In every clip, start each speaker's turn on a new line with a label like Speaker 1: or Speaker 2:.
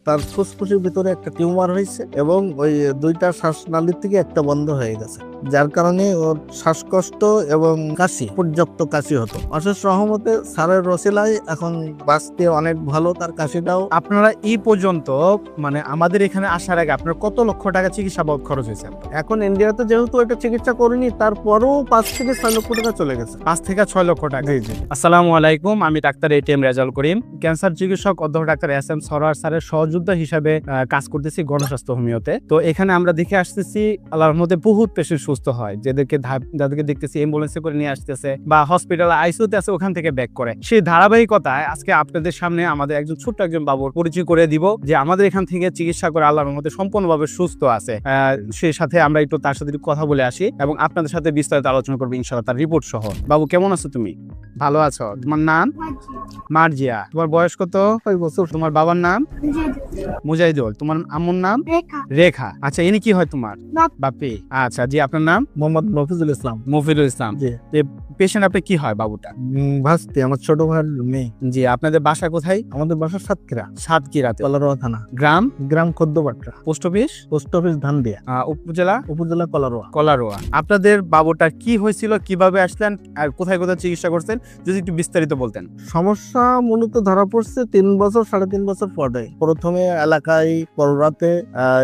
Speaker 1: তার ফুসফুসের ভিতরে একটা টিউমার হয়েছে এবং ওই দুইটা শ্বাসনালীর থেকে একটা বন্ধ হয়ে গেছে, যার কারণে ওর শ্বাসকষ্ট এবং কাশি, পর্যাপ্ত কাশি হতো। অশেষ রহমতে স্যারের রসিলায় এখন বাঁচতে অনেক ভালো, তার কাশিটাও।
Speaker 2: আপনারা এই পর্যন্ত মানে আমাদের এখানে আসার আগে আপনার কত লক্ষ টাকা চিকিৎসা বাবদ খরচ হয়েছে?
Speaker 1: এখন ইন্ডিয়াতে যেহেতু এটা চিকিৎসা করিনি, তারপরেও 5 থেকে 6 লক্ষ টাকা চলে গেছে।
Speaker 2: 5 থেকে 6 লক্ষ টাকা।
Speaker 1: জি জি।
Speaker 2: আসসালামু আলাইকুম, আমি doctor ATM Rezaul Karim, cancer চিকিৎসক অধ্যক্ষ ডাক্তার SM সরোয়ার স্যারের সহযোদ্ধা হিসাবে কাজ করতেছি গণস্বাস্থ্য হোমিওতে। তো এখানে আমরা দেখে আসতেছি আল্লাহর মধ্যে বহুত পেশেন্ট সুস্থ হয়, যাদেরকে দেখতেছি অ্যাম্বুলেন্সে করে নিয়ে আসতেছে বা হসপিটালে আইসিইউতে আছে, ওখান থেকে ব্যাক করে। সেই ধারাবাহিকতায় আজকে আপনাদের সামনে আমাদের ছোট্ট একজন বাবুর পরিচয় করে দিব, যে আমাদের এখান থেকে চিকিৎসা করে আল্লাহর মধ্যে সম্পূর্ণভাবে সুস্থ আছে। সেই সাথে আমরা একটু তার সাথে একটু কথা বলে আসি এবং আপনাদের সাথে বিস্তারিত আলোচনা করবো ইনশাআল্লাহ, তার রিপোর্ট সহ। বাবু কেমন আছো তুমি? ভালো আছো? তোমার নাম? মার্জিয়া। তোমার বয়স কত?
Speaker 1: 5 বছর।
Speaker 2: তোমার বাবার নাম? মুজাহিদুল। তোমার আম্মুর নাম? রেখা। আচ্ছা, ইনি কি হয় তোমার? বাপি। আচ্ছা জি, আপনার নাম?
Speaker 1: মোহাম্মদ মফিজুল ইসলাম।
Speaker 2: মফিজুল ইসলাম।
Speaker 1: জি।
Speaker 2: পেশেন্ট আপনি কি হয় বাবুটা?
Speaker 1: ভাস্তি, আমার ছোট ভাইয়ের মেয়ে।
Speaker 2: জি। আপনাদের বাসা কোথায়?
Speaker 1: আমাদের বাসা সাতক্ষীরা,
Speaker 2: সাতক্ষীরাতে।
Speaker 1: কলারোয়া থানা।
Speaker 2: গ্রাম?
Speaker 1: গ্রাম Khaddapatra.
Speaker 2: Post office?
Speaker 1: Post office Dhandia.
Speaker 2: উপজেলা?
Speaker 1: উপজেলা কলারোয়া।
Speaker 2: কলারোয়া। আপনাদের বাবুটা কি হয়েছিল, কিভাবে আসলেন আর কোথায় কোথায় চিকিৎসা করছেন, যদি একটু বিস্তারিত বলতেন।
Speaker 1: সমস্যা মূলত ধরা পড়ছে 3 বছর 3.5 বছর পরে। প্রথমে এলাকায় কররাতে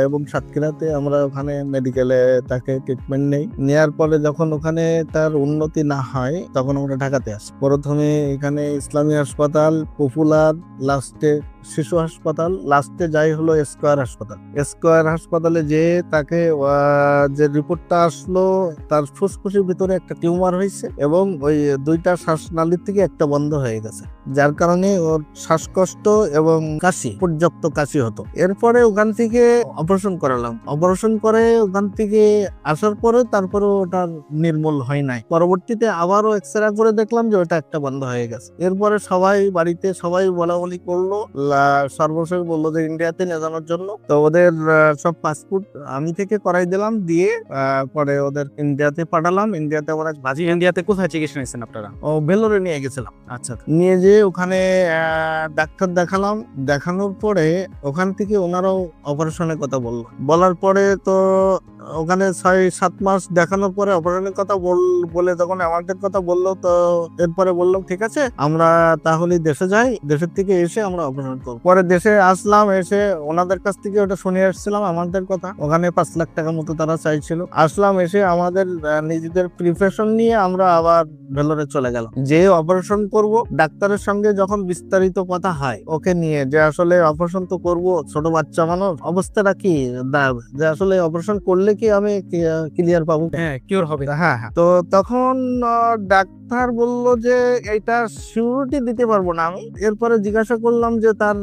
Speaker 1: এবং সাতক্ষীরাতে আমরা ওখানে মেডিকেলে তাকে ট্রিটমেন্ট নেওয়ার পরে যখন ওখানে তার উন্নতি না হয়, তখন আমরা ঢাকাতে আসি। প্রথমে এখানে ইসলামী হাসপাতাল, পপুলার, লাস্টে শিশু হাসপাতাল, লাস্টে যাই হলো স্কয়ার হাসপাতাল। স্কয়ার হাসপাতালে যে তাকে যে রিপোর্টটা আসলো, তার ফুসফুসের ভিতরে একটা টিউমার হয়েছে এবং ওই দুইটা শ্বাসনালীর থেকে একটা বন্ধ হয়ে গেছে, যার কারণে ওর শ্বাসকষ্ট এবং কাশি, পর্যাপ্ত কাশি হতো। এরপরে ওখান থেকে অপারেশন করালাম। অপারেশন করে ওখান থেকে আসার পরে তারপরে ওটা নির্মূল হয় নাই। পরবর্তীতে আবারও এক্সরে করে দেখলাম যে ওটা একটা বন্ধ হয়ে গেছে। এরপরে সবাই বাড়িতে সবাই বলাবলি করলো, সর্বশেষ বললো যে ইন্ডিয়াতে নিয়ে যাওয়ার জন্য। তো ওদের সব পাসপোর্ট আমি থেকে করাই দিলাম, দিয়ে পরে ওদের ইন্ডিয়াতে পাঠালাম। ইন্ডিয়াতে আমরা
Speaker 2: বাজি। ইন্ডিয়াতে কোথায় চিকিৎসা নিয়েছেন আপনারা?
Speaker 1: ভেলোরে নিয়ে গেছিলাম।
Speaker 2: আচ্ছা।
Speaker 1: নিয়ে যেয়ে ওখানে ডাক্তার দেখালাম। দেখানোর পরে ওখান থেকে ওনারাও অপারেশনের কথা বলার পরে তো ওখানে 6-7 মাস দেখানোর পরে অপারেশনের কথা বলে যখন আমাদের কথা বললো, তো এরপরে বললাম ঠিক আছে, আমরা তাহলে দেশে যাই, দেশের থেকে এসে আমরা অপারেশন করবো। পরে দেশে আসলাম, এসে ওনাদের কাছ থেকে ওটা শুনে আসছিলাম আমাদের কথা। ওখানে 5 লাখ টাকা মতো তারা চাইছিল। আসলাম, এসে আমাদের নিজেদের প্রিপারেশন নিয়ে আমরা আবার ভেলোরে চলে গেলাম। যে অপারেশন করব, ডাক্তারের সঙ্গে যখন বিস্তারিত কথা হয় ওকে নিয়ে, যে আসলে অপারেশন তো করব, ছোট বাচ্চা মানুষ, অবস্থাটা কি, যে আসলে অপারেশন করলে কি আমি ক্লিয়ার পাবো?
Speaker 2: হ্যাঁ, কিওর হবে।
Speaker 1: হ্যাঁ। তো তখন ডাক্তার বলল যে এটা সিউরিটি দিতে পারবো না আমি। এরপরে জিজ্ঞাসা করলাম যে তার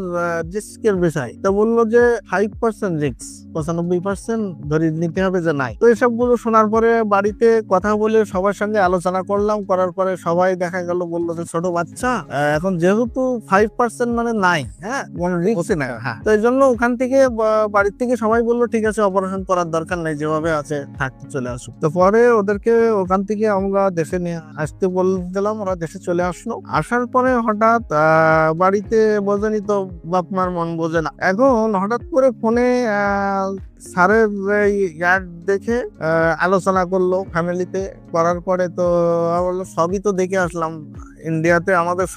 Speaker 1: রিস্কের বিষয়, তো বললো যে 5% রিস্ক, 95% ধরে নিতে হবে যে নাই। তো এসব গুলো শোনার পরে বাড়িতে কথা বলে সবার সঙ্গে আলোচনা করলাম। করার পরে সবাই দেখা গেল বললো যে ছোট বাচ্চা, এখন যেহেতু 5% মানে নাই, হ্যাঁ, রিস্ক না। হ্যাঁ, তো এই জন্য ওখান থেকে বাড়ির থেকে সবাই বললো ঠিক আছে, অপারেশন করার দরকার নেই, যেভাবে আছে থাকতে চলে আসুক। তো পরে ওদেরকে ওখান থেকে আমরা দেশে নিয়ে আসতে বলছিলাম, ওরা দেশে চলে আসলো। আসার পরে হঠাৎ বাড়িতে বোঝেনি তো, বাপ মার মন বোঝে না। এখন হঠাৎ করে ফোনে স্যারের ইয়ার দেখে আলোচনা করলো ফ্যামিলিতে। করার পরে তো বললো সবই তো দেখে আসলাম। ইন্ডিয়াতে আমাদের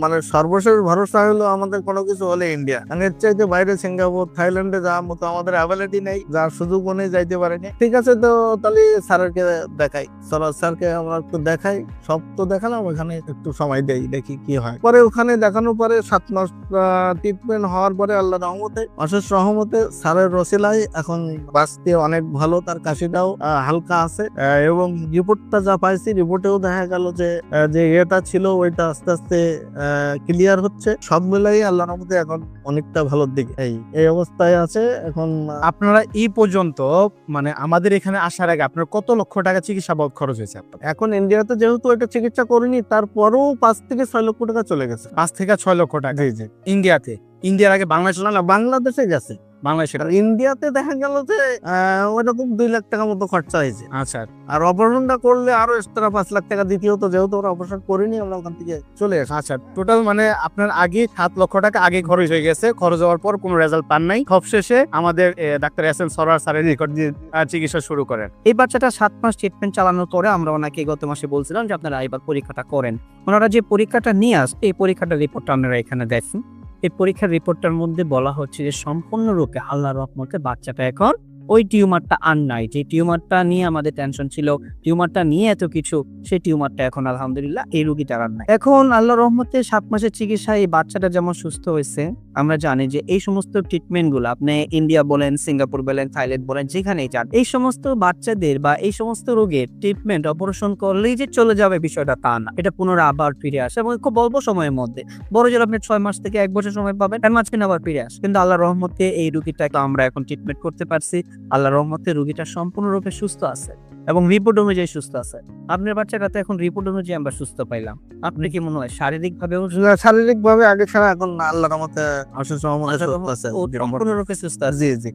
Speaker 1: মানে সর্বশেষ ভরসা হলো আমাদের কোনো কিছু হলে ইন্ডিয়া। এর চাইতে বাইরে সিঙ্গাপুর, থাইল্যান্ডে যাওয়ার মতো আমাদের অ্যাবিলিটি নেই, যার সুযোগ নেই, যাইতে পারেনি। ঠিক আছে, তো তাহলে স্যারকে দেখাই। স্যারকে আমরা একটু দেখাই, সব তো দেখালাম, ওখানে একটু সময় দেই, দেখি কি হয়। পরে ওখানে দেখানোর পরে 7 মাস ট্রিটমেন্ট হওয়ার পরে আল্লাহ রহমতে, অশেষ রহমতে স্যারের রসিলায় এখন বাঁচতে অনেক ভালো, তার কাশিটাও হালকা আছে। এবং রিপোর্টটা যা পাইছি, রিপোর্টেও দেখা গেল যে এটা ছিল ওইটা আস্তে আস্তে ক্লিয়ার হচ্ছে। সব মিলাই আল্লাহর রহমতে এখন অনেকটা ভালোর দিকে এই অবস্থায় আছে এখন।
Speaker 2: আপনারা এই পর্যন্ত মানে আমাদের এখানে আসার আগে আপনার কত লক্ষ টাকা চিকিৎসা বাবদ খরচ হয়েছে?
Speaker 1: এখন ইন্ডিয়াতে যেহেতু এটা চিকিৎসা করিনি, তারপরেও 5 থেকে 6 লক্ষ টাকা চলে গেছে।
Speaker 2: 5 থেকে 6 লক্ষ টাকা।
Speaker 1: জি জি।
Speaker 2: ইন্ডিয়াতে ইন্ডিয়ার আগে বাংলাদেশ
Speaker 1: না বাংলাদেশে গেছে।
Speaker 2: বাংলাদেশে
Speaker 1: আর ইন্ডিয়াতে দেখা গেল যে ওইরকম 2 লাখ টাকা মতো খরচা হয়েছে।
Speaker 2: আচ্ছা
Speaker 1: আর অপারেশনটা করলে আরো এক্সট্রা 5 লাখ টাকা দিতে হতো, যেহেতু ওরা অপারেশন করেনি, আমরা ওখান থেকে চলে আসি।
Speaker 2: আচ্ছা টোটাল মানে আপনার আগে 7 লক্ষ টাকা আগে খরচ হয়ে গেছে, খরচ হওয়ার পর কোনো রেজাল্ট পান নাই, সবশেষে আমাদের ডাক্তার এস এম সরোয়ার স্যারের রেকর্ড দিয়ে চিকিৎসা শুরু করেন।
Speaker 3: এই বাচ্চাটা 7 মাস ট্রিটমেন্ট চালানোর পরে আমরা ওনাকে গত মাসে বলছিলাম যে আপনারা এবার পরীক্ষাটা করেন। ওনারা যে পরীক্ষাটা নিয়ে আসছে, এই পরীক্ষাটার রিপোর্টটা আপনারা এখানে দেখুন। এই পরীক্ষার রিপোর্টটার মধ্যে বলা হচ্ছে যে সম্পূর্ণরূপে আল্লাহর রহমতে বাচ্চাটা এখন ওই টিউমারটা আর নাই। যে টিউমারটা নিয়ে আমাদের টেনশন ছিল, টিউমারটা নিয়ে এত কিছু, সেই টিউমারটা এখন আলহামদুলিল্লাহ এই রোগীটার আর নাই। এখন আল্লাহর রহমতে 7 মাসের চিকিৎসায় এই বাচ্চাটা যেমন সুস্থ হয়েছে, আমরা জানি যে এই সমস্ত ট্রিটমেন্টগুলো আপনি ইন্ডিয়া বলেন, সিঙ্গাপুর বলেন, থাইল্যান্ড বলেন, যেখানেই যান, এই সমস্ত বাচ্চাদের বা এই সমস্ত রোগের ট্রিটমেন্ট অপারেশন করলেই যে চলে যাবে বিষয়টা তা না। এটা পুনরায় আবার ফিরে আসে এবং খুব অল্প সময়ের মধ্যে। বড় জোর আপনি 6 মাস থেকে 1 বছর সময় পাবেন, এর মাঝখানে আবার ফিরে আসে। কিন্তু আল্লাহর রহমতে এই রোগীটাকে আমরা এখন ট্রিটমেন্ট করতে পারছি। আল্লাহর রহমতে রোগীটা সম্পূর্ণরূপে সুস্থ আছে এবং রিপোর্ট অনুযায়ী সুস্থ আছে। আপনার বাচ্চাটা তো এখন রিপোর্ট অনুযায়ী আমরা সুস্থ পাইলাম। আপনি কি মনে হয় শারীরিক ভাবেও
Speaker 1: শারীরিক ভাবে আগে ছাড়া এখন আল্লাহর রহমতে অসুস্থ
Speaker 3: সম্পূর্ণরূপে সুস্থ আছে?
Speaker 1: জি জি।